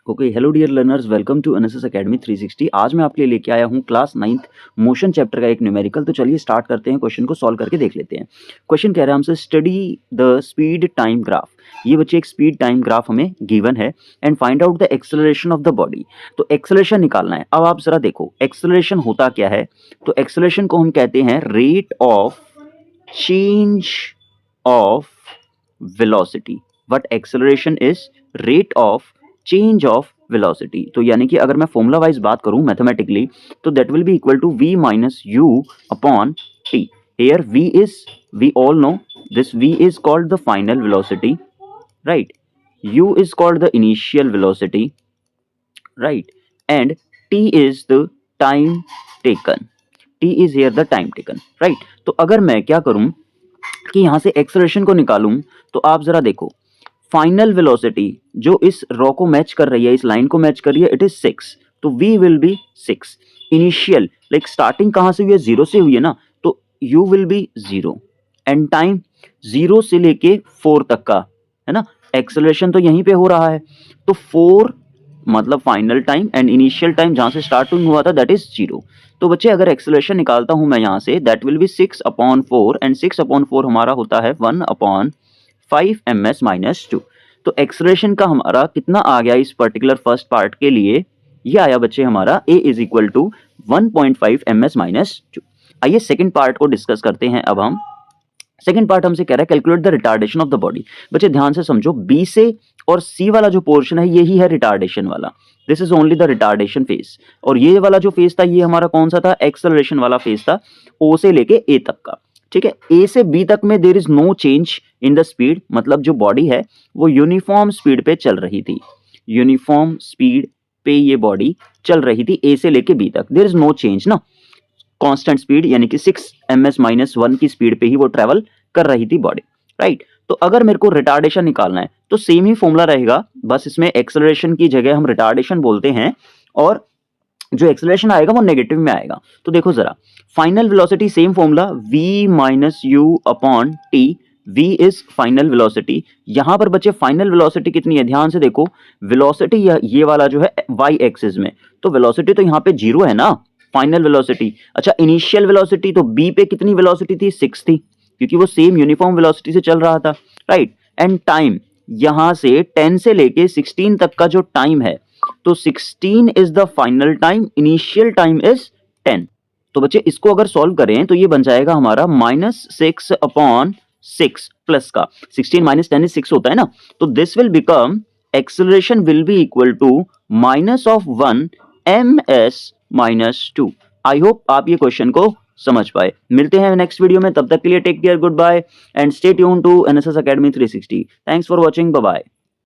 Okay, hello dear learners, welcome to NSS academy 360। आज मैं आपके लिए लेके आया हूँ क्लास 9th मोशन चैप्टर का एक न्यूमेरिकल। तो चलिए स्टार्ट करते हैं, क्वेश्चन को सॉल्व करके देख लेते हैं। क्वेश्चन कह रहा है हमसे study the speed time graph. ये बच्चे एक स्पीड टाइम ग्राफ हमें गिवन है and find out the acceleration of the body. तो एक्सेलरेशन निकालना है। अब आप जरा देखो एक्सेलरेशन होता क्या है। तो एक्सेलरेशन को हम कहते हैं rate of change of velocity. What acceleration is? Rate of change of velocity. तो यानी कि अगर मैं फॉर्मूला वाइज बात करूं मैथमेटिकली, तो that will be equal to v minus u upon t। Here v is, we all know this v is called the final velocity, right? u is called the initial velocity, right? And t is the time taken. t is here the time taken, right? तो अगर मैं क्या करूं कि यहां से acceleration को निकालूं, तो आप जरा देखो फाइनल वेलोसिटी जो इस रॉ को मैच कर रही है, इस लाइन को मैच कर रही है, इट इज 6। तो v will be 6। Initial like starting कहां से हुई है? 0 से हुई है ना, तो u will be 0 and time 0 से लेके 4 तक का है ना, एक्सेलरेशन तो यहीं पे हो रहा है। तो 4 मतलब final time and initial time जहां से स्टार्टिंग हुआ था दैट इज 0। तो बच्चे अगर एक्सेलरेशन निकालता हूं मैं यहां से, that will B 6 upon 4 and 6 upon 4 हमारा होता है 1 अपॉन 5 ms माइनस 2। तो एक्सेलरेशन का हमारा कितना आ गया इस पर्टिकुलर फर्स्ट पार्ट के लिए? ये आया बच्चे हमारा a is equal to 1.5 ms minus 2। आइए सेकंड पार्ट को डिस्कस करते हैं। अब हम सेकंड पार्ट हमसे कह रहा है calculate the retardation of the body. बच्चे ध्यान से समझो, b से और c वाला जो पोर्शन है यही है रिटार्डेशन वाला। This is only the retardation phase. और ये वाला जो फेज था ये हमारा कौन सा था? एक्सेलरेशन वाला फेज था, o से लेके a तक का। ठीक है, ए से बी तक में there is no change in the speed, मतलब जो बॉडी है वो यूनिफॉर्म स्पीड पे चल रही थी। यूनिफॉर्म स्पीड पे ये बॉडी चल रही थी ए से लेके बी तक, देयर इज नो चेंज ना। कांस्टेंट स्पीड यानी कि 6 ms माइनस 1 की स्पीड पे ही वो ट्रेवल कर रही थी बॉडी, राइट? तो अगर मेरे को रिटार्डेशन निकालना है तो सेम ही फॉर्मूला रहेगा, बस इसमें एक्सेलरेशन की जगह हम रिटार्डेशन बोलते हैं और जो एक्सेलरेशन आएगा वो नेगेटिव में आएगा। तो देखो जरा, final velocity same formula v minus u upon t। v is final velocity. यहां पर बच्चे फाइनल वेलोसिटी कितनी है? ध्यान से देखो, वेलोसिटी ये वाला जो है y एक्सिस में, तो वेलोसिटी तो यहाँ पे 0 है ना, फाइनल वेलोसिटी। अच्छा, इनिशियल वेलोसिटी तो b पे कितनी वेलोसिटी थी? 6 थी, क्योंकि वो सेम यूनिफॉर्म वेलोसिटी से चल रहा था, राइट? एंड टाइम यहां से 10 से लेके 16 तक का जो टाइम है, तो 16 is the final time, initial time is 10। तो बच्चे इसको अगर सॉल्व करें तो ये बन जाएगा हमारा -6 अपॉन 6 प्लस का 16 माइनस 10 इज 6 होता है ना। तो this will become acceleration will be equal to -1 ms minus 2। I hope आप ये क्वेश्चन को समझ पाए। मिलते हैं नेक्स्ट वीडियो में, तब तक के लिए take care, good bye and stay tuned to NSS academy 360। Thanks for watching, bye bye.